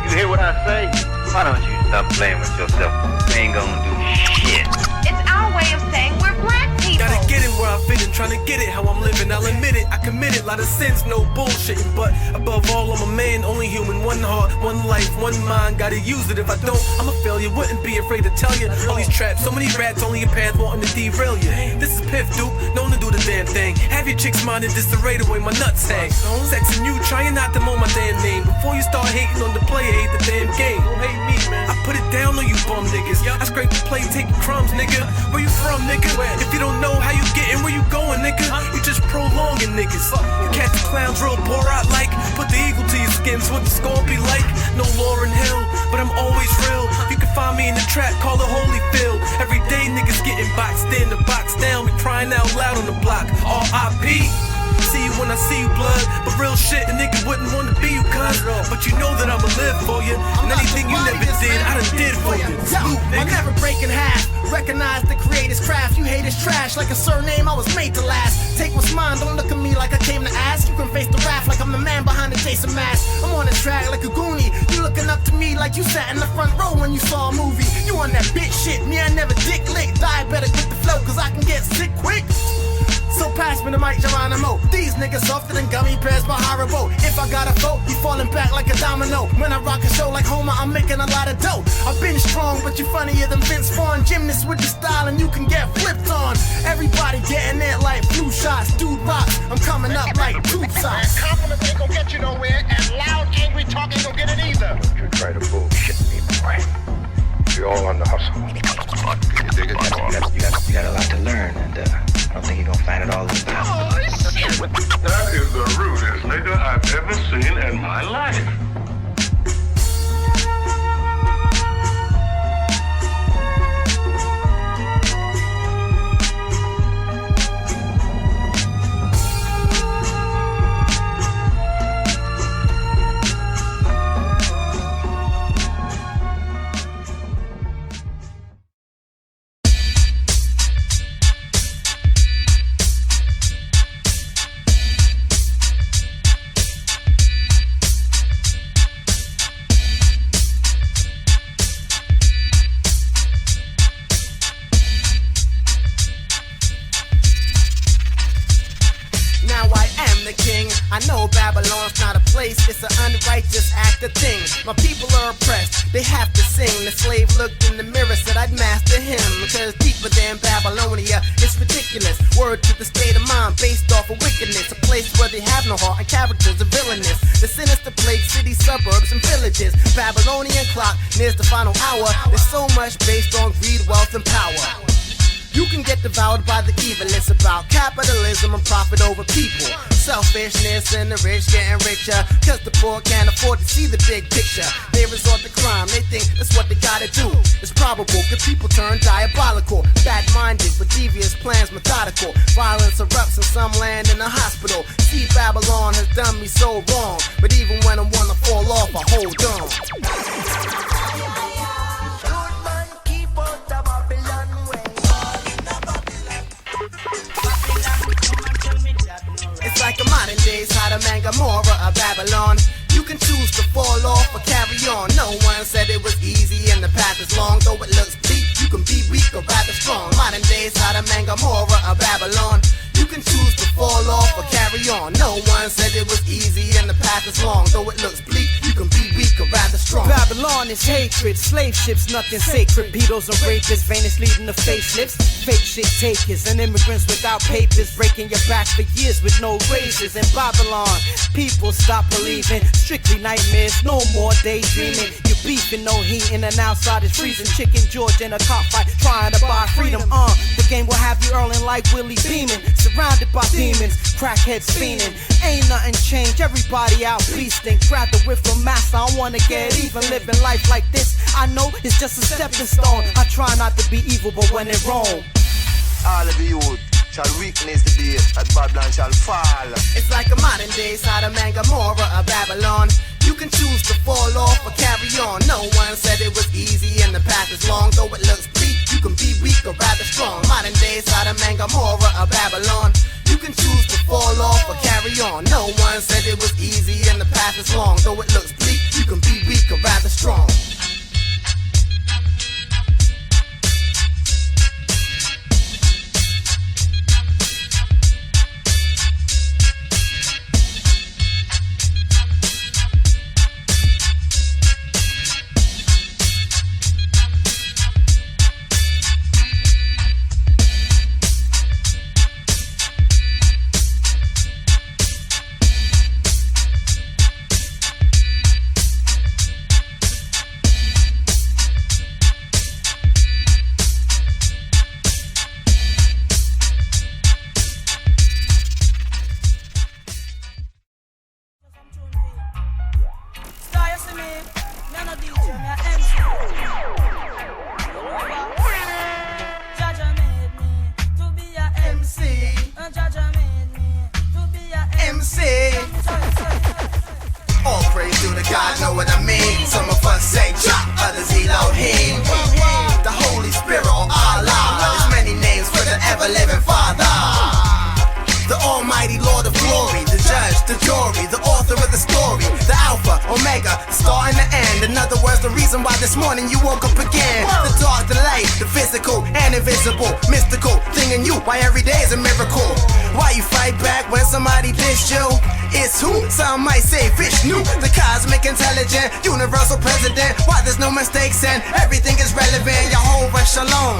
You hear what I say? Why don't you stop playing with yourself? You ain't gonna do shit. It's our way of saying we're black people. Getting where I fit in, trying to get it how I'm living. I'll admit it, I committed a lot of sins, no bullshitting. But above all, I'm a man, only human. One heart, one life, one mind. Gotta use it. If I don't, I'm a failure. Wouldn't be afraid to tell you. All these traps, so many rats, only your path wanting to derail you. This is Piff, Duke, known to do the damn thing. Have your chicks minded disarray the way my nuts hang. Sexing you, trying not to moan my damn name. Before you start hating on the player, hate the damn game. Don't hate me, man. I put it down on you bum niggas. I scrape the plate, take your crumbs, nigga. Where you from, nigga? If you don't know how you getting, where you going, nigga? You just prolonging niggas. You catch the clowns real poor out like. Put the eagle to your skin, so what the score be like? No law in hell, but I'm always real. You can find me in the trap, call it Holyfield. Every day niggas getting boxed in, the box down, we crying out loud on the block. R.I.P. See you when I see you, blood. But real shit, a nigga wouldn't wanna be you, cuz. But you know that I'ma live for you. And anything you never did, I done did for you. I'll never break in half. Recognize the creator's craft. You hate his trash like a surname I was made to last. Take what's mine, don't look at me like I came to ask. You can face the wrath like I'm the man behind the Jason mask. I'm on the track like a goonie. You looking up to me like you sat in the front row when you saw a movie. You on that bitch shit, me I never dick lick. Die better get the flow, cause I can get sick quick. So pass me the mic, Geronimo. These niggas softer than gummy bears by Haribo. If I got a vote, you falling back like a domino. When I rock a show like Homer, I'm making a lot of dough. I've been strong, but you funnier than Vince Vaughn. Gymnast with the style and you can get flipped on. Everybody getting it like flu shots. Dude rock, I'm coming up like tube socks. Compliments ain't gonna get you nowhere, and loud, angry talk ain't gonna get it either. Don't you try to bullshit me, boy. You're all on the hustle. You got a lot to learn, and I don't think you're gonna find it all in the past. Oh, shit! That is the rudest nigga I've ever seen in my life. I know Babylon's not a place, it's an unrighteous act of thing. My people are oppressed, they have to sing. The slave looked in the mirror, said I'd master him. Because deeper than Babylonia, it's ridiculous. Word to the state of mind, based off of wickedness. A place where they have no heart and characters are villainous. The sinister plague cities, suburbs, and villages. Babylonian clock nears the final hour. There's so much based on greed, wealth, and power. You can get devoured by the evil. It's about capitalism and profit over people. Selfishness and the rich getting richer, cause the poor can't afford to see the big picture. They resort to crime, they think that's what they gotta do. It's probable that people turn diabolical, bad-minded with devious plans, methodical. Violence erupts in some land in a hospital. See, Babylon has done me so wrong, but even when I wanna fall off, I hold on. It's like a modern day Sodom and Gomorrah of Babylon. You can choose to fall off or carry on. No one said it was easy and the path is long. Though it looks bleak, you can be weak or rather strong. Modern day Sodom and Gomorrah of Babylon. You can choose to fall off or carry on. No one said it was easy and the path is long. Though it looks bleak, you can be weak or rather strong. Babylon is hatred, slave ships, nothing sacred. Beatles and rapists, Venus leading the facelifts. Fake shit takers and immigrants without papers, breaking your back for years with no raises. In Babylon, people stop believing. Strictly nightmares, no more daydreaming. You're beefing, no heat in and outside is freezing. Chicken George in a cockfight, trying to buy freedom. The game will have you earning like Willie Beeman. Surrounded by demons, crackheads fiending. Ain't nothing changed, everybody out feasting. Grab the whip from master, I wanna get even. Living life like this, I know it's just a stepping stone. I try not to be evil, but when in Rome, all of the youth shall weakness the day that Babylon shall fall. It's like a modern day Sodom and Gomorrah of Babylon. You can choose to fall off or carry on. No one said it was easy and the path is long. Though it looks bleak, you can be weak or rather strong. Modern day Sodom and Gomorrah of Babylon. You can choose to fall off or carry on. No one said it was easy and the path is long. Though it looks bleak, you can be weak or rather strong. God know what I mean. Some of us say Jah, others Elohim. The Holy Spirit or Allah. There's many names for the ever-living Father. The Almighty Lord of Glory, the Judge, the Jury, the author of the story, the Alpha, Omega, the start and the end. In other words, the reason why this morning you woke up again. The dark, the light, the physical and invisible, mystical thing in you. Why every day is a miracle? Why you fight back when somebody dissed you? It's who? Some might say Vishnu, the cosmic intelligent, universal president. Why there's no mistakes and everything is relevant. Jehovah Shalom.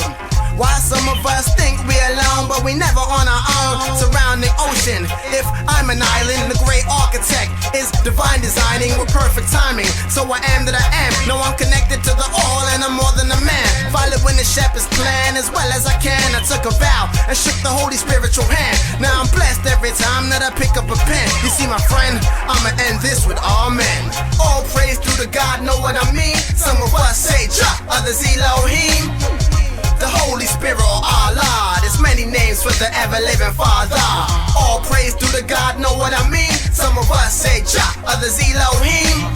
Why some of us think we're alone, but we never on our own. Surrounding ocean, if I'm an island, the great architect is divine designing with perfect timing. So I am that I am. No, I'm connected to the all, and I'm more than a man. Following the shepherd's plan as well as I can. I took a vow and shook the holy spiritual hand. Now I'm blessed every time that I pick up a pen. You see, my friend, I'ma end this with amen. All praise to the God, know what I mean. Some of us say Jah, others Elohim. The Holy Spirit or Allah. There's many names for the ever-living Father. All praise to the God, know what I mean. Some of us say Jah, others Elohim.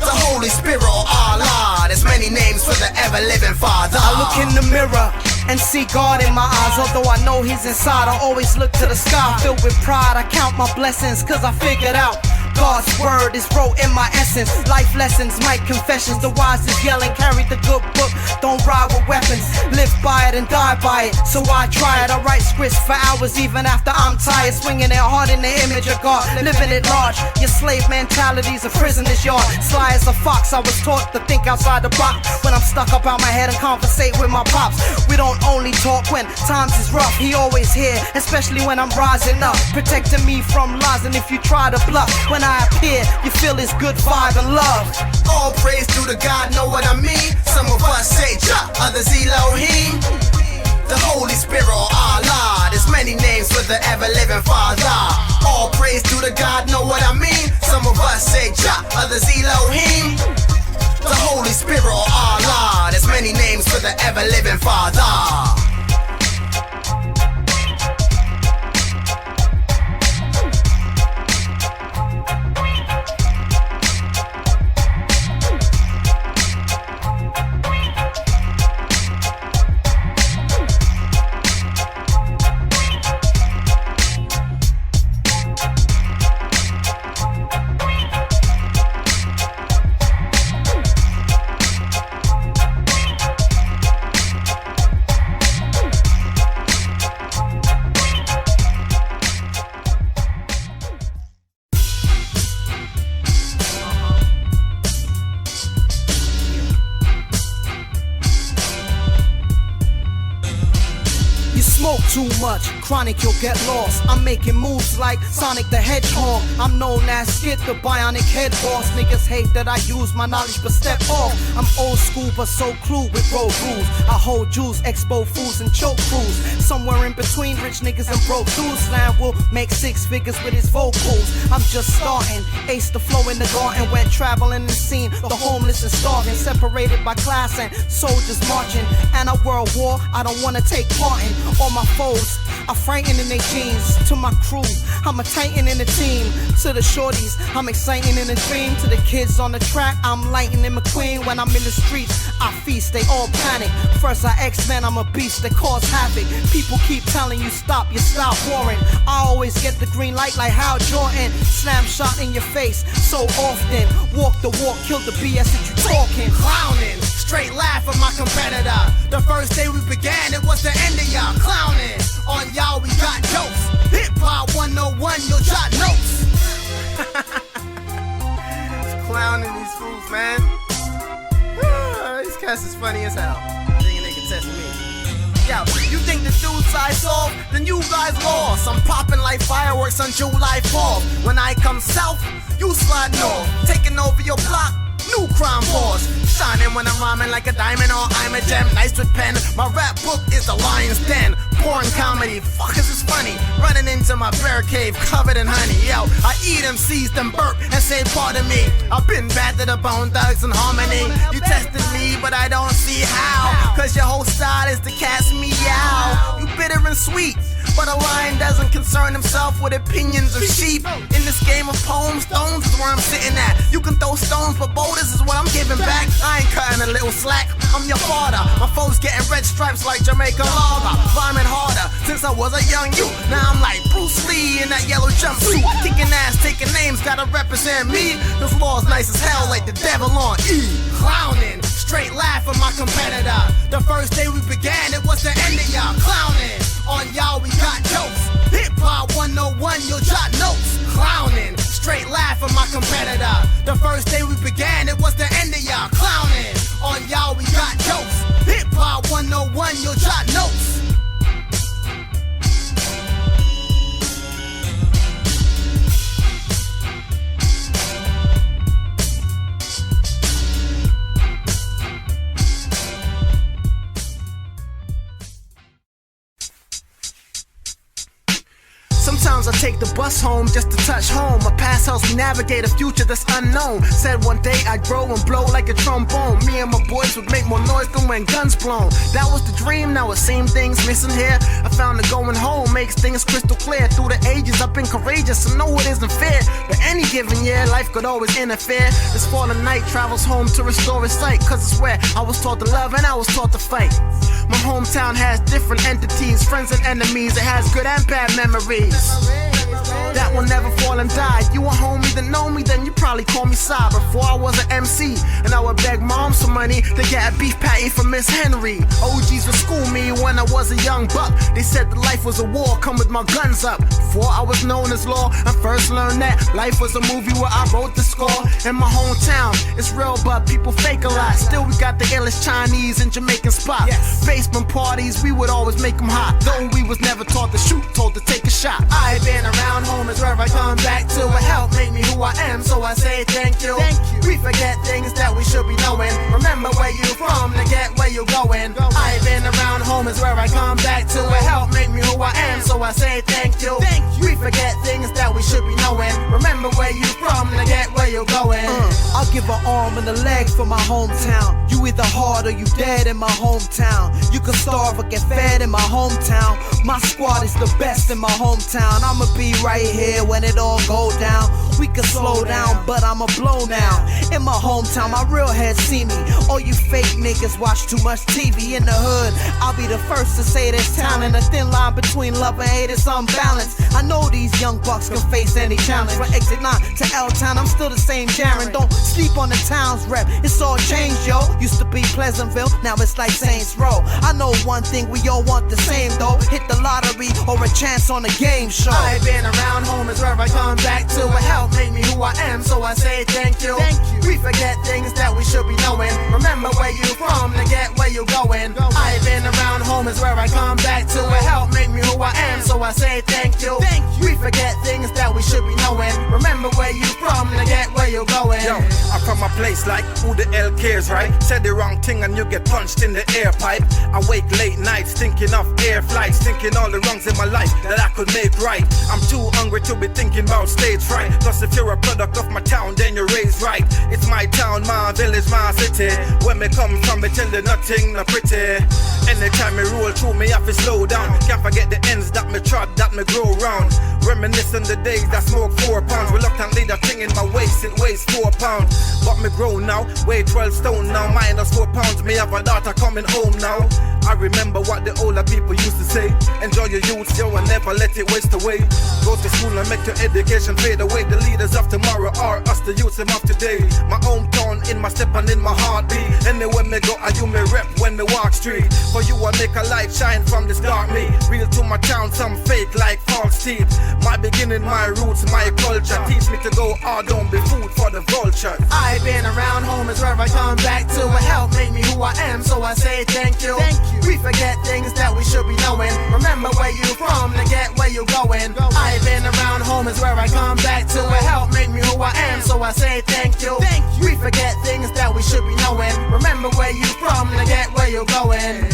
The Holy Spirit or Allah. There's many names for the ever-living Father. I look in the mirror and see God in my eyes. Although I know He's inside, I always look to the sky. Filled with pride, I count my blessings, cause I figured out God's word is wrote in my essence. Life lessons, mic confessions. The wise is yelling, carry the good book. Don't ride with weapons, live by it and die by it. So I try it, I write scripts for hours even after I'm tired. Swinging it hard in the image of God, living it large. Your slave mentality's a prisoner's yard. Sly as a fox, I was taught to think outside the box. When I'm stuck up out my head and conversate with my pops. We don't only talk when times is rough. He always here, especially when I'm rising up, protecting me from lies. And if you try to bluff, when I appear, you feel his good vibe and love. All praise to the God, know what I mean. Some of us say Jah, others Elohim. The Holy Spirit or Allah. There's many names for the ever-living Father. All praise to the God, know what I mean. Some of us say Jah, others Elohim. The Holy Spirit or Allah. There's many names for the ever-living Father. Too much, chronic, you'll get lost. I'm making moves like Sonic the Hedgehog. I'm known as Skit, the bionic head boss. Niggas hate that I use my knowledge but step off. I'm old school but so clued with road rules. I hold Jews, expo fools and choke crews. Somewhere in between rich niggas and broke dudes. Slam will make 6 figures with his vocals. I'm just starting, ace the flow in the garden. Went traveling the scene, the homeless and starving. Separated by class and soldiers marching. And a world war I don't wanna take part in. All my foes are frightened in their jeans. To my crew, I'm a titan in the team. To the shorties, I'm exciting in a dream. To the kids on the track, I'm lightning McQueen. When I'm in the streets, I feast, they all panic. First I X-Men, I'm a beast that cause havoc. People keep telling you stop warring. I always get the green light like Hal Jordan. Slam shot in your face so often. Walk the walk, kill the BS that you talking. Clowning, straight laugh at my competitor. The first day we began, it was the end of y'all. Clowning, on y'all we got jokes. Hip Hop 101, you'll jot notes. Clowning these fools, man. These cats is funny as hell. Thinking they can test me. Yo, you think the dude size off? Then you guys lost. I'm popping like fireworks on July 4th. When I come south, you slide north. Taking over your block, new crime boss. Shining when I'm rhyming like a diamond or I'm a gem. Nice with pen. My rap book is the Lion's Den. Porn comedy, fuck is this funny? Running into my bear cave covered in honey. Yo, I eat them, seize them, burp, and say pardon me. I've been bad to the bone, thugs and harmony. You tested me, but I don't see how. Cause your whole style is to cast me out. You bitter and sweet, But a lion doesn't concern himself with opinions of sheep. In this game of poems, stones is where I'm sitting at. You can throw stones, but boulders is what I'm giving back. I ain't cutting a little slack, I'm your father. My foes getting red stripes like Jamaica lava. Rhyming harder since I was a young youth. Now I'm like Bruce Lee in that yellow jumpsuit. Kicking ass, taking names, gotta represent me. This law's nice as hell like the devil on E. Clowning, straight laugh at my competitor. The first day we began, it was the end of y'all. Clowning, on y'all we got jokes. Hip Hop 101, you'll jot notes. Clowning, straight laugh at my competitor. The first day we began, it was the end of y'all. Clowning, on y'all we got jokes. Hip Hop 101, you'll jot notes. Sometimes I take the bus home just to touch home. My past helps me navigate a future that's unknown. Said one day I'd grow and blow like a trombone. Me and my boys would make more noise than when guns blown. That was the dream, now it seems things missing here. I found that going home makes things crystal clear. Through the ages I've been courageous, so know it isn't fair. But any given year, life could always interfere. This fallen night travels home to restore its sight, cause it's where I was taught to love and I was taught to fight. My hometown has different entities, friends and enemies. It has good and bad memories that will never fall and die. You a homie that know me, then you probably call me Si. Before I was an MC, and I would beg mom some money to get a beef patty from Miss Henry. OGs would school me when I was a young buck. They said that life was a war, come with my guns up. Before I was known as law, I first learned that life was a movie where I wrote the score. In my hometown, it's real, but people fake a lot. Still, we got the illest Chinese and Jamaican spots. Basement parties, we would always make them hot. Though we was never taught to shoot, told to take a shot. I've been around, home is where I come back to. It helped make me who I am, so I say thank you. We forget things that we should be knowing. Remember where you from to get where you going. I've been around, home is where I come back to. It helped make me who I am, so I say thank you. We forget things that we should be knowing. Remember where you from to get where you going. I'll give an arm and a leg for my hometown. You either hard or you dead in my hometown. You can starve or get fed in my hometown. My squad is the best in my hometown. I'ma be right here when it all go down. We can slow down, but I'ma blow now. In my hometown, my real heads see me. All you fake niggas watch too much TV in the hood. I'll be the first to say there's talent. A thin line between love and hate is unbalanced. I know these young bucks can face any challenge. From exit 9 to L-Town, I'm still the same Jaren. Don't sleep on the town's rep, it's all changed, yo. Used to be Pleasantville, now it's like Saints Row. I know one thing, we all want the same though. Hit the lottery or a chance on a game show. I've been around, home is where I come back to. It helped make me who I am, so I say thank you. We forget things that we should be knowing. Remember where you from to get where you going. I've been around, home is where I come back to. It helped make me who I am, so I say thank you. We forget things that we should be knowing. Remember where you from to get where you going. Yo, I'm from a place like who the hell cares, right? Said the wrong thing and you get punched in the air pipe. I wake late nights thinking of air flights, thinking all the wrongs in my life that I could make right. I'm too hungry to be thinking about stage fright. Plus if you're a product of my town, then you're raised right. It's my town, my village, my city. Where me come from, me tell you nothing not pretty. Anytime me roll through, me have to slow down. Can't forget the ends that me trod, that me grow round. Reminiscing the days that smoke 4 pounds. Reluctantly that thing in my waist, it weighs 4 pounds. But me grow now, weigh 12 stone now. Minus 4 pounds, me have a daughter coming home now. I remember what the older people used to say. Enjoy your youth, yo, and never let it waste away. Go to school and make your education fade away. The leaders of tomorrow are us, the youths of today. My hometown in my step and in my heartbeat. Anywhere me go, I you me rep when me walk street. For you, I make a light shine from this dark me. Real to my town, some fake like false teeth. My beginning, my roots, my culture. Teach me to go hard, don't be food for the vulture. I've been around, home is where I come back to. It helped make me who I am, so I say thank you. We forget things that we should be knowing. Remember where you from to get where you going. I've been around, home is where I come back to. It helped make me who I am, so I say thank you. We forget things that we should be knowing. Remember where you from to get where you going.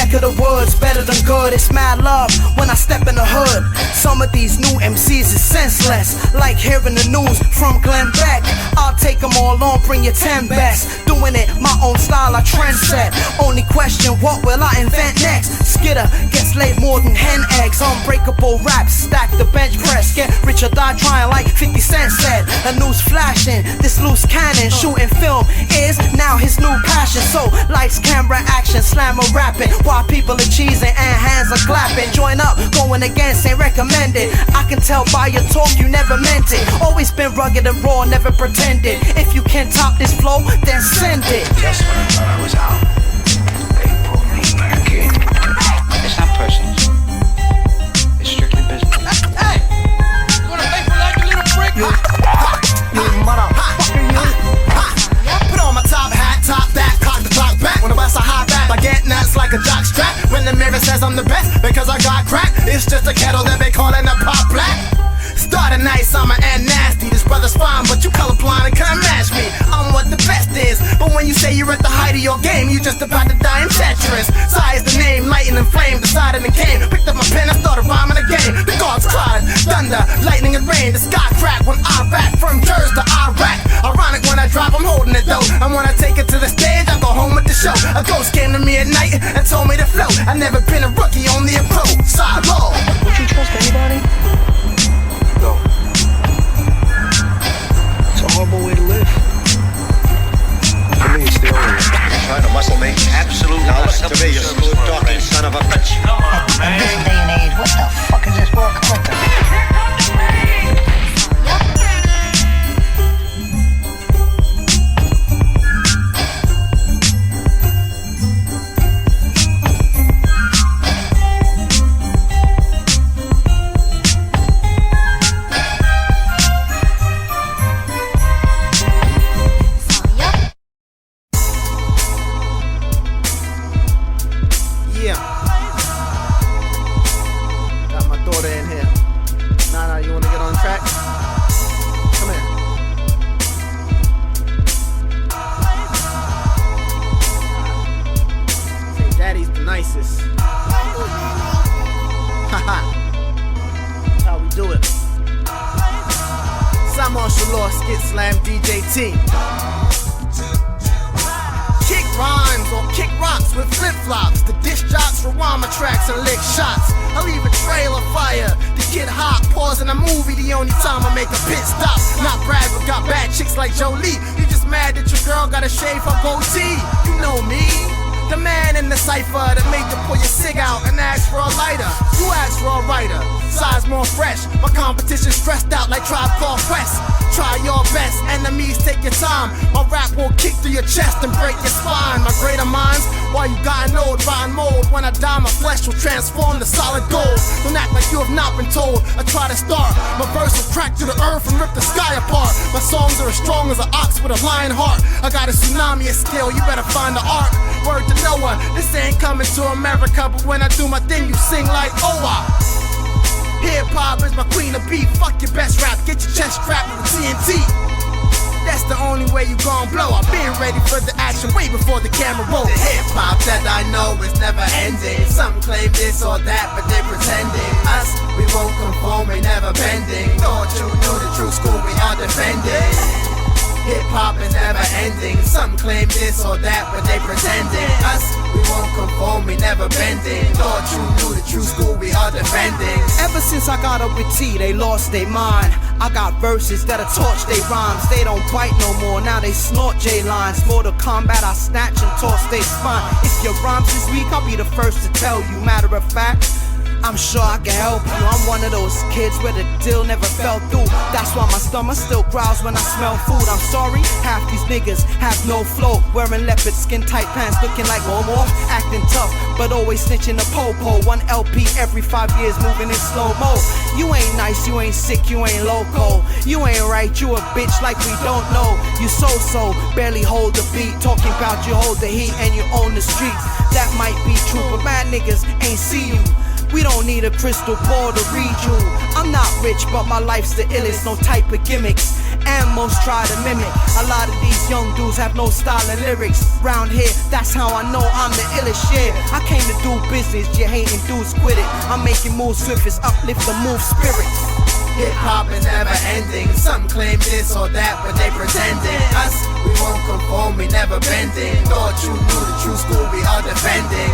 neck of the woods, better than good. It's mad love when I step in the hood. Some of these new MCs is senseless, like hearing the news from Glenn Beck. I'll take them all on, bring your 10 best. Doing it my own style, I trend set. Only question, what will I invent next? Skitter gets laid more than hen eggs. Unbreakable raps, stack the bench press. Get rich or die trying, like 50 Cent said. The news flashing, this loose cannon. Shooting film is now his new passion. So lights, camera, action, slammer rapping, while people are cheesing and hands are clapping. Join up, going against, ain't recommended. I can tell by your talk you never meant it. Always been rugged and raw, never pretended. If you can top this flow, then send it. Just when I thought I was out, they pulled me back in. It's not personal. It's strictly business. Hey! You wanna pay for like a little brick? You motherfucker, you. Put on my top hat, top that, cock the clock back. When I bust a high back, I get nuts like a jock strap. When the mirror says I'm the best, because I got crack, it's just a kettle that they callin' a pop black. Started nice, I'ma end nasty. This brother's fine, but you colorblind and can't match me. I'm what the best is, but when you say you're at the height of your game, you just about to die in Tetris. Size the name, lightning and flame, decided and came. Picked up my pen, I started rhyming again. The gods cried, thunder, lightning and rain. The sky cracked when I rap, from Jersey to Iraq. Ironic when I drop, I'm holding it though. And when I take it to the stage, I go home with the show. A ghost came to me at night and told me to flow. I never been a rookie on the approach. Side law. Would you trust anybody? No. It's a horrible way to live. For me, it's the only way. Trying to muscle me? Absolutely. Now listen to me, you smooth talking son of a bitch. Come on, man. In this day and age, what the fuck is this world collector? Skitslam DJ T. Kick rhymes or kick rocks with flip-flops. The disc jocks rewind my tracks and lick shots. I leave a trail of fire to get hot. Pause in a movie the only time I make a pit stop. Not brag but got bad chicks like Jolie. You just mad that your girl got to shave her goatee. You know me, the man in the cypher that made you pull your cig out and ask for a lighter. You ask for a writer, size more fresh. My competition stressed out like Tribe Called Quest. Try your best, enemies take your time. My rap will kick through your chest and break your spine. My greater minds, while you got an old rotten mold. When I die, my flesh will transform to solid gold. Don't act like you have not been told. I try to start, my verse will crack to the earth and rip the sky apart. My songs are as strong as an ox with a lion heart. I got a tsunami of skill, you better find the ark. Word to Noah, this ain't coming to America, but when I do my thing, you sing like Owa. Hip-hop is my queen of beat. Fuck your best rap, get your chest strapped with TNT. That's the only way you gon' blow. I've been ready for the action way before the camera rolls. The hip-hop that I know is never ending. Some claim this or that, but they pretending. Us, we won't conform, we never bending. Thought you knew the true school, we are defending. Hip-hop is never ending. Some claim this or that, but they pretending. Us, we won't conform, we never bending. Thought you knew the true school, we are defending. Ever since I got up with T, they lost their mind. I got verses that'll torch they rhymes. They don't bite no more, now they snort J-lines. Mortal Kombat, I snatch and toss they spine. If your rhymes is weak, I'll be the first to tell you. Matter of fact, I'm sure I can help you. I'm one of those kids where the deal never fell through. That's why my stomach still growls when I smell food. I'm sorry, half these niggas have no flow. Wearing leopard skin tight pants, looking like Momo. Acting tough, but always snitching the po-po. 1 LP every 5 years, moving in slow-mo. You ain't nice, you ain't sick, you ain't loco. You ain't right, you a bitch like we don't know. You so-so, barely hold the beat. Talking about you hold the heat and you own the streets. That might be true, but mad niggas ain't see you. We don't need a crystal ball to read you. I'm not rich, but my life's the illest, no type of gimmicks. and most try to mimic. A lot of these young dudes have no style and lyrics. Round here, that's how I know I'm the illest shit. I came to do business, you hating dudes quit it. I'm making moves swift as uplift the move spirits. Hip hop is never ending. Some claim this or that, but they pretending. Us, we won't conform, we never bending. Thought you knew the true school, we are defending.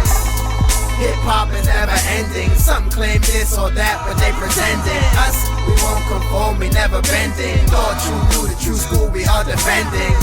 Hip hop is never ending. Some claim this or that, but they pretending. Us, we won't conform, we never bending. Thought you knew the true school, we are defending.